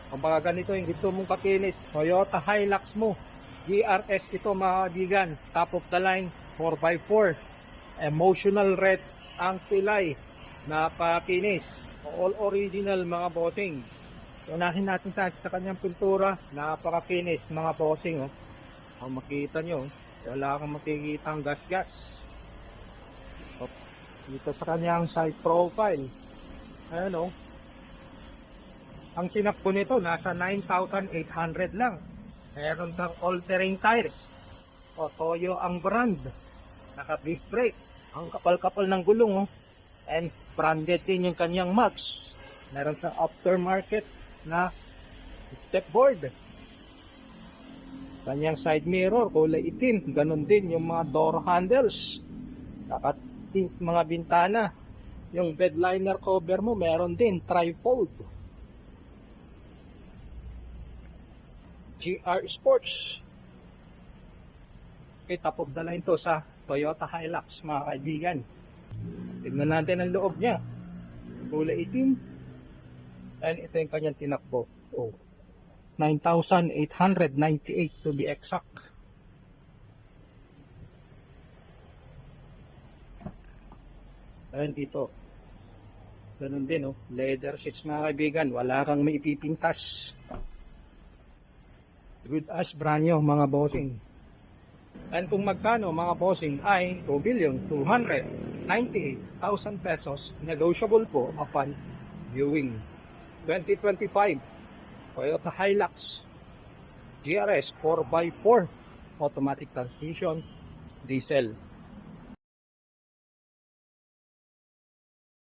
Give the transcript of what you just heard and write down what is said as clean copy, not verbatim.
Kumbaga ganito yung gusto mong kakinis. Toyota Hilux mo. GRS ito mga kaibigan. Top of the line 4x4. Emotional red ang pilay. Napakinis. All original mga bossing. Unahin natin sa kanyang pintura. Napakakinis mga bossing. Oh. Kung makita nyo, wala kang makikita ang gas-gas. Oh. Dito sa kanyang side profile. Ayan oh. Ang tinakbo nito nasa 9,800 lang. Meron kang all-terrain tires. O Toyo ang brand. Naka-disc brake. Ang kapal-kapal ng gulong. Oh. And branded din yung kanyang mags. Meron kang aftermarket na stepboard. Kanyang side mirror, kulay itim. Ganon din yung mga door handles. Nakatint mga bintana. Yung bed liner cover mo, meron din trifold. GR Sports. Okay, top of the line to sa Toyota Hilux mga kaibigan. Tignan natin ang loob niya. Kulay itim. And ito yung kanyang tinakbo. Oh, 9,898 to be exact. And ito. Ganun din oh. Leather seats mga kaibigan. Wala kang maipipintas. Good as brand new mga bossing. And kung magkano mga bossing ay 2,298,000 pesos, negotiable po upon viewing. 2025 Toyota Hilux GRS 4x4 automatic transmission diesel.